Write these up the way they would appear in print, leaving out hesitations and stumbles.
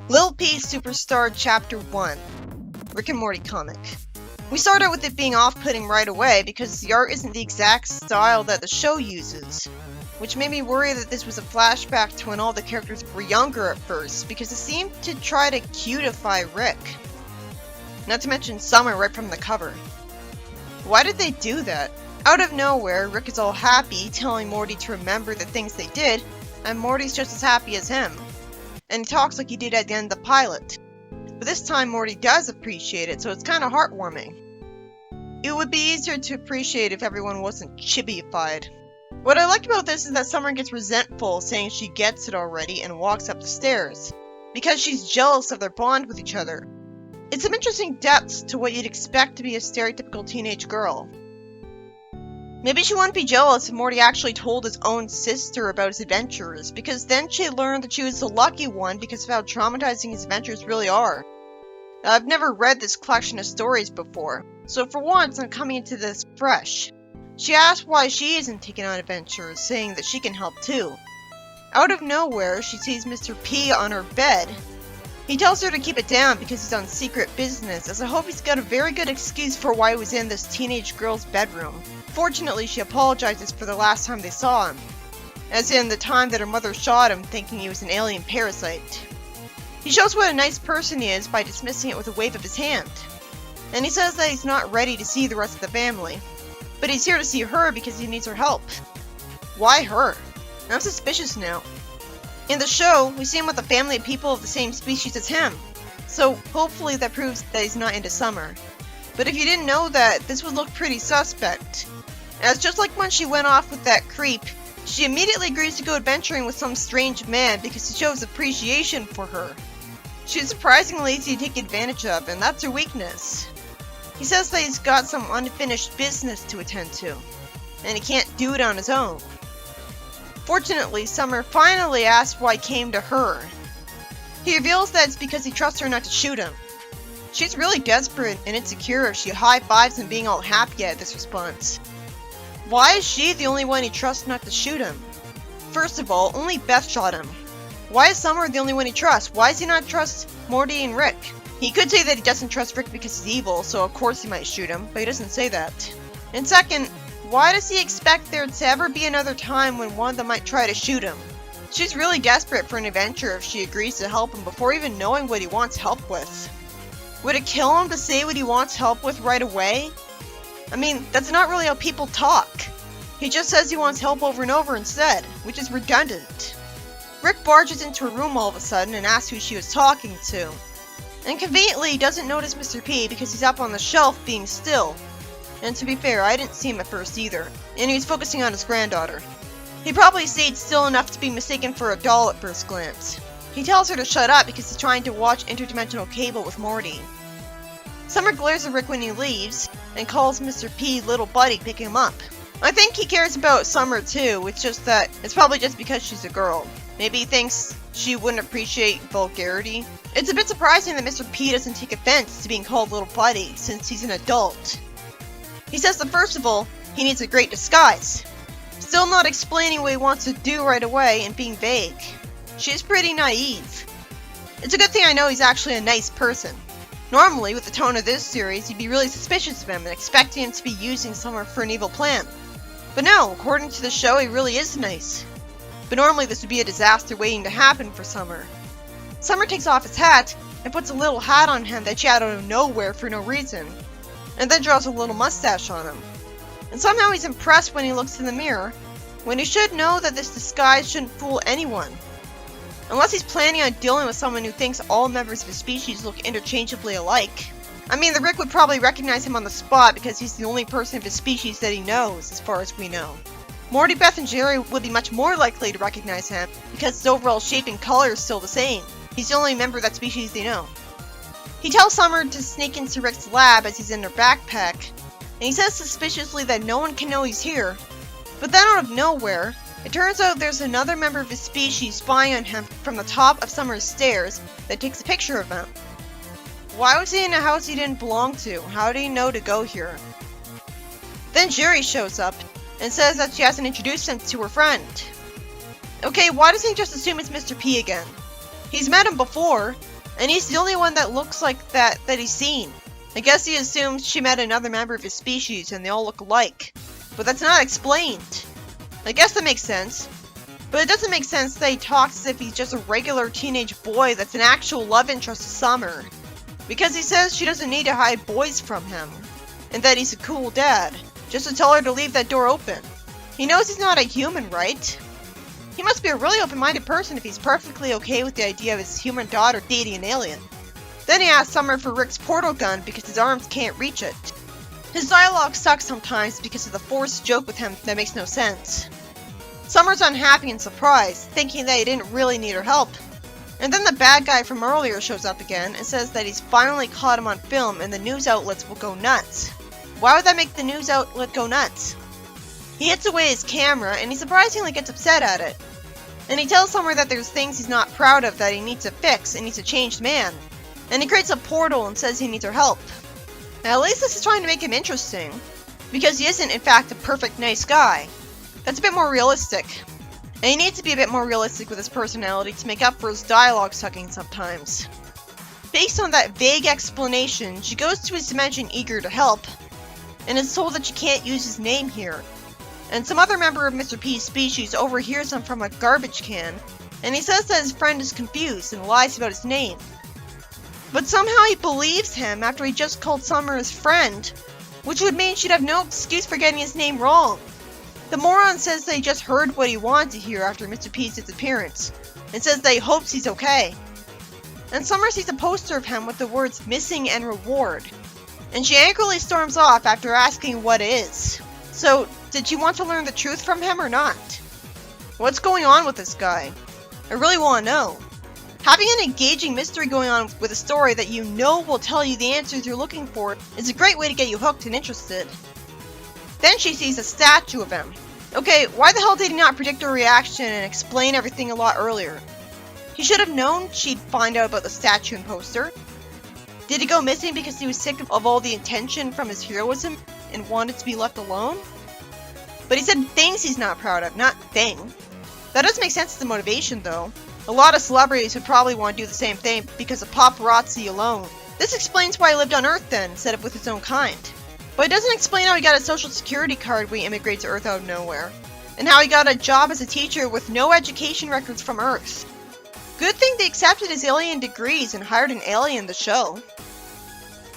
Lil P Superstar Chapter 1 Rick and Morty comic. We start out with it being off-putting right away because the art isn't the exact style that the show uses, which made me worry that this was a flashback to when all the characters were younger at first, because it seemed to try to cutify Rick. Not to mention Summer right from the cover. Why did they do that? Out of nowhere, Rick is all happy, telling Morty to remember the things they did, and Morty's just as happy as him. And he talks like he did at the end of the pilot. But this time Morty does appreciate it, so it's kinda heartwarming. It would be easier to appreciate if everyone wasn't chibified. What I like about this is that Summer gets resentful, saying she gets it already, and walks up the stairs, because she's jealous of their bond with each other. It's some interesting depths to what you'd expect to be a stereotypical teenage girl. Maybe she wouldn't be jealous if Morty actually told his own sister about his adventures, because then she'd learn that she was the lucky one because of how traumatizing his adventures really are. I've never read this collection of stories before, so for once I'm coming into this fresh. She asks why she isn't taking on adventures, saying that she can help too. Out of nowhere, she sees Mr. P on her bed. He tells her to keep it down because he's on secret business, as I hope he's got a very good excuse for why he was in this teenage girl's bedroom. Fortunately, she apologizes for the last time they saw him, as in the time that her mother shot him thinking he was an alien parasite. He shows what a nice person he is by dismissing it with a wave of his hand, and he says that he's not ready to see the rest of the family, but he's here to see her because he needs her help. Why her? I'm suspicious now. In the show, we see him with a family of people of the same species as him, so hopefully that proves that he's not into Summer. But if you didn't know that, this would look pretty suspect. As just like when she went off with that creep, she immediately agrees to go adventuring with some strange man because he shows appreciation for her. She's surprisingly easy to take advantage of, and that's her weakness. He says that he's got some unfinished business to attend to, and he can't do it on his own. Fortunately, Summer finally asks why he came to her. He reveals that it's because he trusts her not to shoot him. She's really desperate and insecure if she high-fives him being all happy at this response. Why is she the only one he trusts not to shoot him? First of all, only Beth shot him. Why is Summer the only one he trusts? Why does he not trust Morty and Rick? He could say that he doesn't trust Rick because he's evil, so of course he might shoot him, but he doesn't say that. And second, why does he expect there to ever be another time when one of them might try to shoot him? She's really desperate for an adventure if she agrees to help him before even knowing what he wants help with. Would it kill him to say what he wants help with right away? I mean, that's not really how people talk. He just says he wants help over and over instead, which is redundant. Rick barges into her room all of a sudden and asks who she was talking to. And conveniently, he doesn't notice Mr. P because he's up on the shelf being still. And to be fair, I didn't see him at first either, and he was focusing on his granddaughter. He probably stayed still enough to be mistaken for a doll at first glance. He tells her to shut up because he's trying to watch Interdimensional Cable with Morty. Summer glares at Rick when he leaves, and calls Mr. P little buddy to pick him up. I think he cares about Summer too, it's just that it's probably just because she's a girl. Maybe he thinks she wouldn't appreciate vulgarity. It's a bit surprising that Mr. P doesn't take offense to being called little buddy, since he's an adult. He says that first of all, he needs a great disguise. Still not explaining what he wants to do right away and being vague. She's pretty naive. It's a good thing I know he's actually a nice person. Normally, with the tone of this series, you'd be really suspicious of him and expecting him to be using Summer for an evil plan. But no, according to the show, he really is nice. But normally this would be a disaster waiting to happen for Summer. Summer takes off his hat and puts a little hat on him that she had out of nowhere for no reason, and then draws a little mustache on him. And somehow he's impressed when he looks in the mirror, when he should know that this disguise shouldn't fool anyone. Unless he's planning on dealing with someone who thinks all members of his species look interchangeably alike. I mean, the Rick would probably recognize him on the spot because he's the only person of his species that he knows, as far as we know. Morty, Beth, and Jerry would be much more likely to recognize him because his overall shape and color is still the same. He's the only member of that species they know. He tells Summer to sneak into Rick's lab as he's in her backpack, and he says suspiciously that no one can know he's here. But then out of nowhere, it turns out there's another member of his species spying on him from the top of Summer's stairs that takes a picture of him. Why was he in a house he didn't belong to? How did he know to go here? Then Jerry shows up and says that she hasn't introduced him to her friend. Okay, why doesn't he just assume it's Mr. P again? He's met him before, And he's the only one that looks like that he's seen. I guess he assumes she met another member of his species and they all look alike. But that's not explained. I guess that makes sense. But it doesn't make sense that he talks as if he's just a regular teenage boy that's an actual love interest to Summer. Because he says she doesn't need to hide boys from him. And that he's a cool dad. Just to tell her to leave that door open. He knows he's not a human, right? He must be a really open-minded person if he's perfectly okay with the idea of his human daughter dating an alien. Then he asks Summer for Rick's portal gun because his arms can't reach it. His dialogue sucks sometimes because of the forced joke with him that makes no sense. Summer's unhappy and surprised, thinking that he didn't really need her help. And then the bad guy from earlier shows up again and says that he's finally caught him on film and the news outlets will go nuts. Why would that make the news outlet go nuts? He hits away his camera and he surprisingly gets upset at it. And he tells Summer that there's things he's not proud of that he needs to fix and he's a changed man. And he creates a portal and says he needs her help. Now at least this is trying to make him interesting. Because he isn't in fact a perfect nice guy. That's a bit more realistic. And he needs to be a bit more realistic with his personality to make up for his dialogue sucking sometimes. Based on that vague explanation, she goes to his dimension eager to help. And is told that she can't use his name here. And some other member of Mr. P's species overhears him from a garbage can. And he says that his friend is confused and lies about his name. But somehow he believes him after he just called Summer his friend, which would mean she'd have no excuse for getting his name wrong. The moron says that he just heard what he wanted to hear after Mr. P's disappearance, and says that he hopes he's okay. And Summer sees a poster of him with the words missing and reward, and she angrily storms off after asking what it is. So, did you want to learn the truth from him or not? What's going on with this guy? I really want to know. Having an engaging mystery going on with a story that you know will tell you the answers you're looking for is a great way to get you hooked and interested. Then she sees a statue of him. Okay, why the hell did he not predict her reaction and explain everything a lot earlier? He should have known she'd find out about the statue and poster. Did he go missing because he was sick of all the attention from his heroism and wanted to be left alone? But he said things he's not proud of, not thing. That does make sense as the motivation though. A lot of celebrities would probably want to do the same thing because of paparazzi alone. This explains why he lived on Earth then, instead of with his own kind. But it doesn't explain how he got a social security card when he immigrated to Earth out of nowhere. And how he got a job as a teacher with no education records from Earth. Good thing they accepted his alien degrees and hired an alien to show.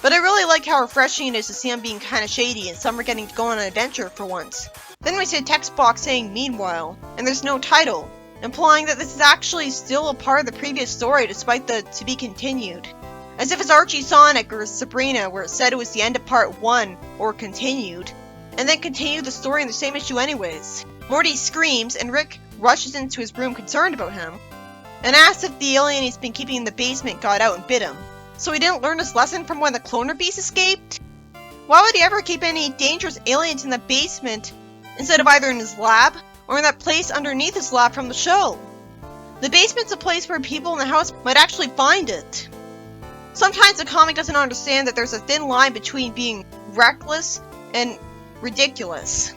But I really like how refreshing it is to see him being kinda shady and Summer getting to go on an adventure for once. Then we see a text box saying meanwhile, and there's no title, implying that this is actually still a part of the previous story despite the to be continued. As if it's Archie Sonic or Sabrina where it said it was the end of part 1 or continued, and then continued the story in the same issue anyways. Morty screams and Rick rushes into his room concerned about him, and asks if the alien he's been keeping in the basement got out and bit him. So he didn't learn his lesson from when the cloner beast escaped? Why would he ever keep any dangerous aliens in the basement instead of either in his lab or in that place underneath his lab from the show? The basement's a place where people in the house might actually find it. Sometimes the comic doesn't understand that there's a thin line between being reckless and ridiculous.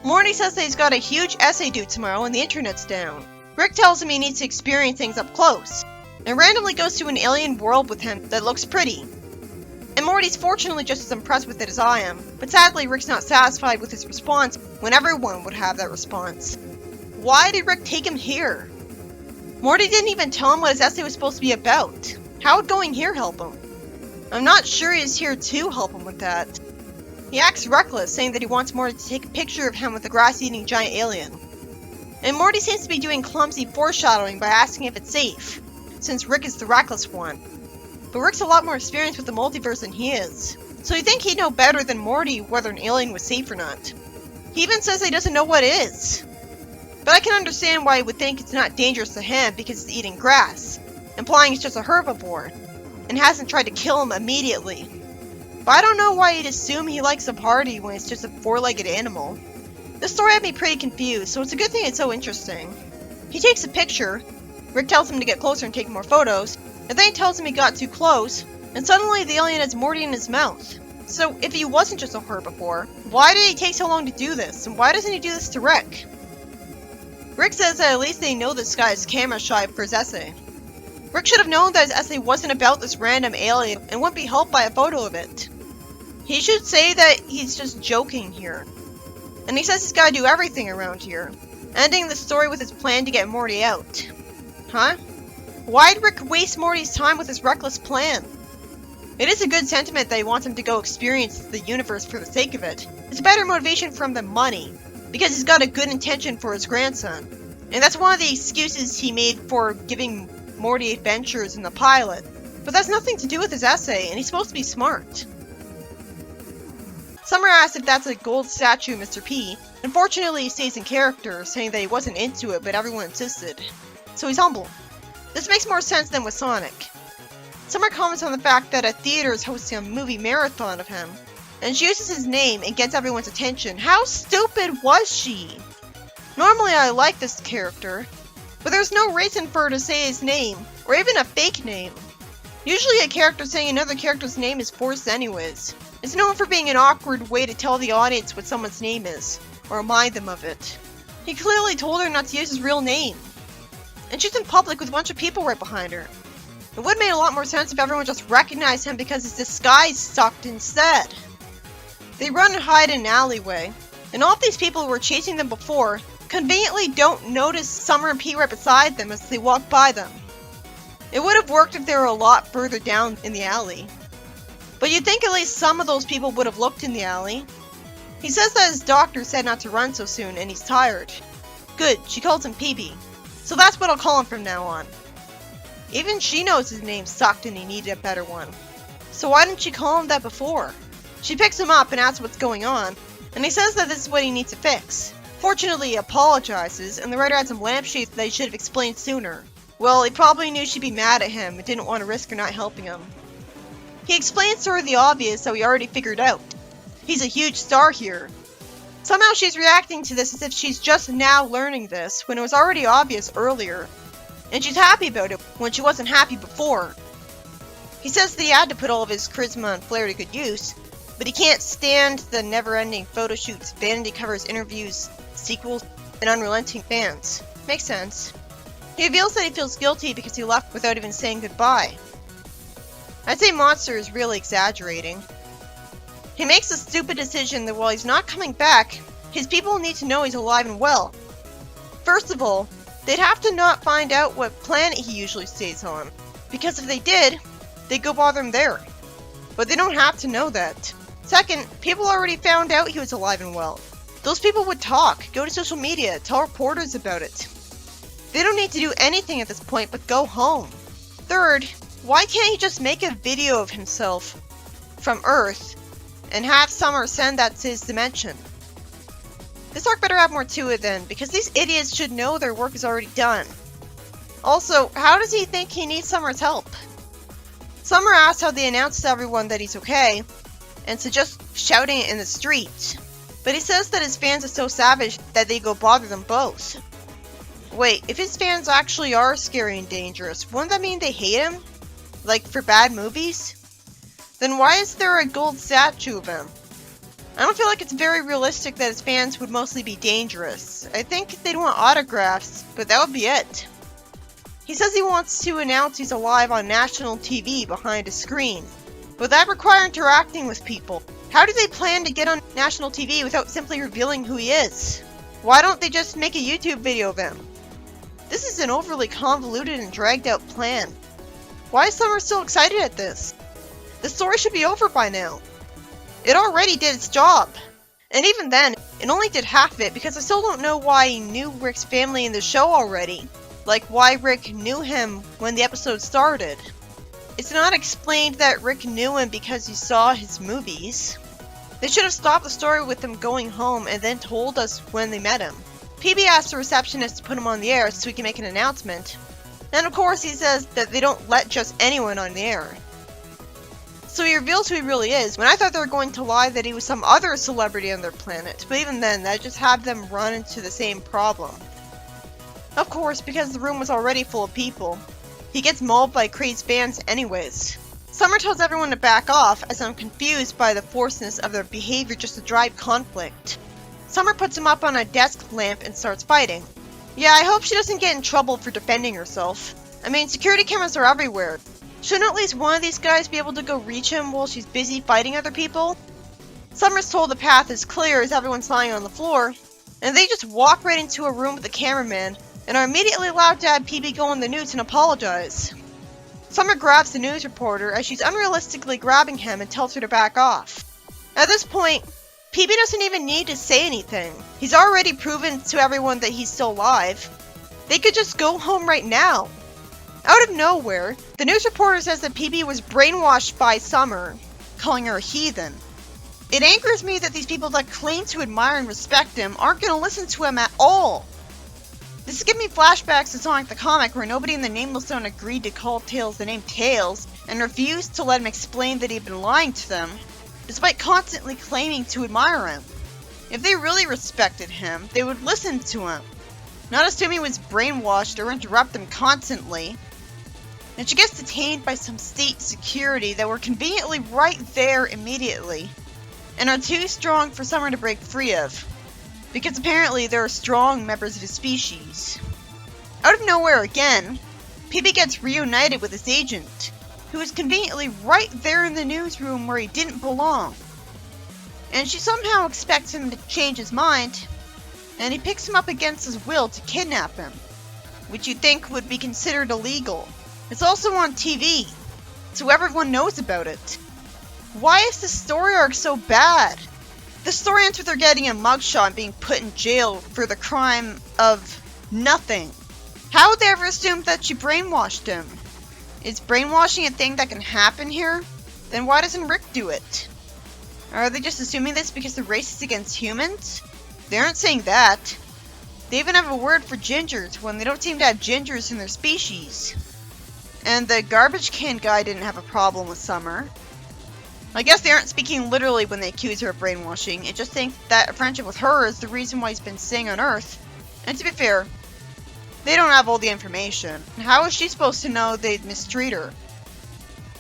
Morty says that he's got a huge essay due tomorrow and the internet's down. Rick tells him he needs to experience things up close, and randomly goes to an alien world with him that looks pretty. And Morty's fortunately just as impressed with it as I am, but sadly Rick's not satisfied with his response when everyone would have that response. Why did Rick take him here? Morty didn't even tell him what his essay was supposed to be about. How would going here help him? I'm not sure he's here to help him with that. He acts reckless, saying that he wants Morty to take a picture of him with a grass-eating giant alien. And Morty seems to be doing clumsy foreshadowing by asking if it's safe, since Rick is the reckless one. But Rick's a lot more experienced with the multiverse than he is, so you'd think he'd know better than Morty whether an alien was safe or not. He even says he doesn't know what it is. But I can understand why he would think it's not dangerous to him because it's eating grass, implying it's just a herbivore, and hasn't tried to kill him immediately. But I don't know why he'd assume he likes a party when it's just a four-legged animal. This story had me pretty confused, so it's a good thing it's so interesting. He takes a picture, Rick tells him to get closer and take more photos, and then he tells him he got too close, and suddenly the alien has Morty in his mouth. So if he wasn't just a herbivore, why did he take so long to do this, and why doesn't he do this to Rick? Rick says that at least they know this guy is camera shy for his essay. Rick should have known that his essay wasn't about this random alien and wouldn't be helped by a photo of it. He should say that he's just joking here. And he says he's gotta do everything around here, ending the story with his plan to get Morty out. Huh? Why'd Rick waste Morty's time with his reckless plan? It is a good sentiment that he wants him to go experience the universe for the sake of it. It's a better motivation for him than money, because he's got a good intention for his grandson. And that's one of the excuses he made for giving Morty adventures in the pilot. But that's nothing to do with his essay, and he's supposed to be smart. Summer asks if that's a gold statue of Mr. P. Unfortunately, he stays in character, saying that he wasn't into it, but everyone insisted. So he's humble. This makes more sense than with Sonic. Summer comments on the fact that a theater is hosting a movie marathon of him, and she uses his name and gets everyone's attention. How stupid was she? Normally I like this character, but there's no reason for her to say his name, or even a fake name. Usually a character saying another character's name is forced anyways. It's known for being an awkward way to tell the audience what someone's name is, or remind them of it. He clearly told her not to use his real name. And she's in public with a bunch of people right behind her. It would have made a lot more sense if everyone just recognized him because his disguise sucked instead. They run and hide in an alleyway, and all of these people who were chasing them before conveniently don't notice Summer and Pete right beside them as they walk by them. It would have worked if they were a lot further down in the alley. But you'd think at least some of those people would have looked in the alley. He says that his doctor said not to run so soon and he's tired. Good, she calls him PB. So that's what I'll call him from now on. Even she knows his name sucked and he needed a better one. So why didn't she call him that before? She picks him up and asks what's going on, and he says that this is what he needs to fix. Fortunately, he apologizes, and the writer had some lampshades that he should have explained sooner. Well, he probably knew she'd be mad at him and didn't want to risk her not helping him. He explains to her the obvious that we already figured out. He's a huge star here. Somehow she's reacting to this as if she's just now learning this, when it was already obvious earlier. And she's happy about it, when she wasn't happy before. He says that he had to put all of his charisma and flair to good use, but he can't stand the never-ending photo shoots, vanity covers, interviews, sequels, and unrelenting fans. Makes sense. He reveals that he feels guilty because he left without even saying goodbye. I'd say Monster is really exaggerating. He makes a stupid decision that while he's not coming back, his people need to know he's alive and well. First of all, they'd have to not find out what planet he usually stays on, because if they did, they'd go bother him there. But they don't have to know that. Second, people already found out he was alive and well. Those people would talk, go to social media, tell reporters about it. They don't need to do anything at this point but go home. Third, why can't he just make a video of himself from Earth and have Summer send that to his dimension? This arc better have more to it then, because these idiots should know their work is already done. Also, how does he think he needs Summer's help? Summer asks how they announced to everyone that he's okay, and suggests shouting it in the street. But he says that his fans are so savage that they go bother them both. Wait, if his fans actually are scary and dangerous, wouldn't that mean they hate him? Like for bad movies? Then why is there a gold statue of him? I don't feel like it's very realistic that his fans would mostly be dangerous. I think they'd want autographs, but that would be it. He says he wants to announce he's alive on national TV behind a screen. But that requires interacting with people. How do they plan to get on national TV without simply revealing who he is? Why don't they just make a YouTube video of him? This is an overly convoluted and dragged out plan. Why is Summer still excited at this? The story should be over by now. It already did its job. And even then, it only did half of it because I still don't know why he knew Rick's family in the show already. Like why Rick knew him when the episode started. It's not explained that Rick knew him because he saw his movies. They should have stopped the story with them going home and then told us when they met him. PB asked the receptionist to put him on the air so he can make an announcement. And of course he says that they don't let just anyone on the air. So he reveals who he really is, when I thought they were going to lie that he was some other celebrity on their planet, but even then, that just had them run into the same problem. Of course, because the room was already full of people. He gets mauled by crazed fans anyways. Summer tells everyone to back off, as I'm confused by the forcedness of their behavior just to drive conflict. Summer puts him up on a desk lamp and starts fighting. Yeah, I hope she doesn't get in trouble for defending herself. I mean, security cameras are everywhere. Shouldn't at least one of these guys be able to go reach him while she's busy fighting other people? Summer's told the path is clear as everyone's lying on the floor, and they just walk right into a room with the cameraman and are immediately allowed to have PB go on the news and apologize. Summer grabs the news reporter as she's unrealistically grabbing him and tells her to back off. At this point, PB doesn't even need to say anything. He's already proven to everyone that he's still alive. They could just go home right now. Out of nowhere, the news reporter says that PB was brainwashed by Summer, calling her a heathen. It angers me that these people that claim to admire and respect him aren't going to listen to him at all. This is giving me flashbacks to Sonic the Comic, where nobody in the Nameless Zone agreed to call Tails the name Tails, and refused to let him explain that he'd been lying to them, despite constantly claiming to admire him. If they really respected him, they would listen to him, not assume he was brainwashed or interrupt him constantly. And she gets detained by some state security that were conveniently right there immediately, and are too strong for Summer to break free of, because apparently there are strong members of his species. Out of nowhere again, PB gets reunited with his agent, who is conveniently right there in the newsroom where he didn't belong. And she somehow expects him to change his mind, and he picks him up against his will to kidnap him, which you'd think would be considered illegal. It's also on TV, so everyone knows about it. Why is the story arc so bad? The story ends with her getting a mugshot and being put in jail for the crime of nothing. How would they ever assume that she brainwashed him? Is brainwashing a thing that can happen here? Then why doesn't Rick do it? Are they just assuming this because the race is against humans? They aren't saying that. They even have a word for gingers when they don't seem to have gingers in their species. And the garbage can guy didn't have a problem with Summer. I guess they aren't speaking literally when they accuse her of brainwashing. It just thinks that a friendship with her is the reason why he's been staying on Earth. And to be fair, they don't have all the information. How is she supposed to know they'd mistreat her?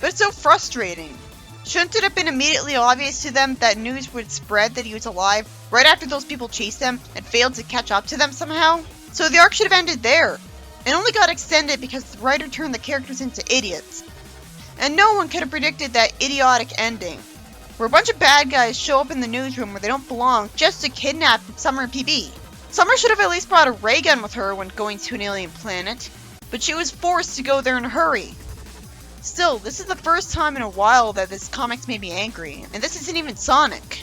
But it's so frustrating. Shouldn't it have been immediately obvious to them that news would spread that he was alive right after those people chased them and failed to catch up to them somehow? So the arc should have ended there. It only got extended because the writer turned the characters into idiots. And no one could have predicted that idiotic ending, where a bunch of bad guys show up in the newsroom where they don't belong just to kidnap Summer and PB. Summer should have at least brought a ray gun with her when going to an alien planet, but she was forced to go there in a hurry. Still, this is the first time in a while that this comic's made me angry, and this isn't even Sonic.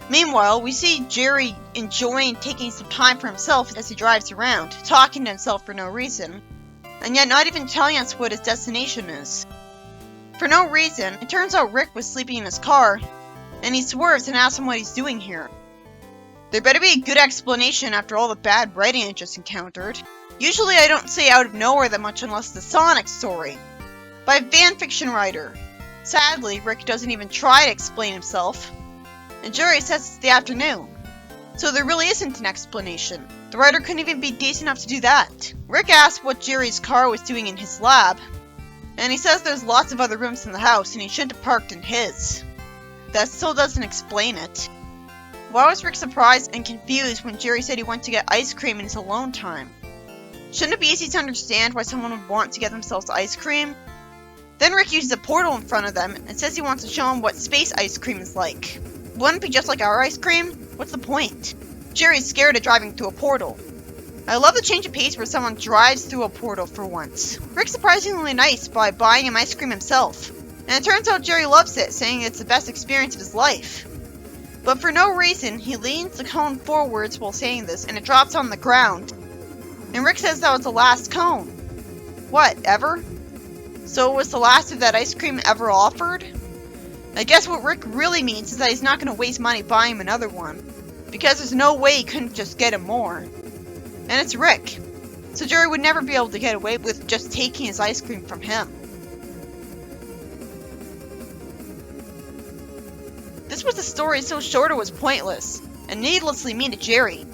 Meanwhile, we see Jerry enjoying taking some time for himself as he drives around, talking to himself for no reason, and yet not even telling us what his destination is. For no reason, it turns out Rick was sleeping in his car, and he swerves and asks him what he's doing here. There better be a good explanation after all the bad writing I just encountered. Usually I don't say out of nowhere that much unless it's a Sonic story, by a fanfiction writer. Sadly, Rick doesn't even try to explain himself, and Jerry says it's the afternoon. So there really isn't an explanation. The writer couldn't even be decent enough to do that. Rick asks what Jerry's car was doing in his lab, and he says there's lots of other rooms in the house and he shouldn't have parked in his. That still doesn't explain it. Why was Rick surprised and confused when Jerry said he went to get ice cream in his alone time? Shouldn't it be easy to understand why someone would want to get themselves ice cream? Then Rick uses a portal in front of them and says he wants to show them what space ice cream is like. Wouldn't it be just like our ice cream? What's the point? Jerry's scared of driving through a portal. I love the change of pace where someone drives through a portal for once. Rick's surprisingly nice by buying him ice cream himself. And it turns out Jerry loves it, saying it's the best experience of his life. But for no reason, he leans the cone forwards while saying this, and it drops on the ground. And Rick says that was the last cone. What, ever? So it was the last of that ice cream ever offered? I guess what Rick really means is that he's not going to waste money buying him another one, because there's no way he couldn't just get him more. And it's Rick, so Jerry would never be able to get away with just taking his ice cream from him. This was a story so short it was pointless, and needlessly mean to Jerry.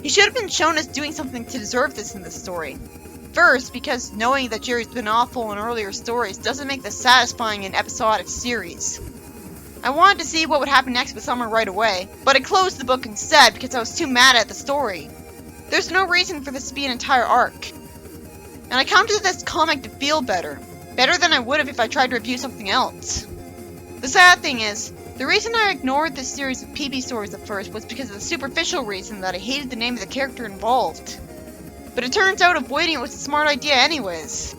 He should have been shown as doing something to deserve this in this story. First, because knowing that Jerry's been awful in earlier stories doesn't make this satisfying an episodic series. I wanted to see what would happen next with Summer right away, but I closed the book instead because I was too mad at the story. There's no reason for this to be an entire arc. And I come to this comic to feel better. Better than I would have if I tried to review something else. The sad thing is, the reason I ignored this series of PB stories at first was because of the superficial reason that I hated the name of the character involved. But it turns out avoiding it was a smart idea anyways.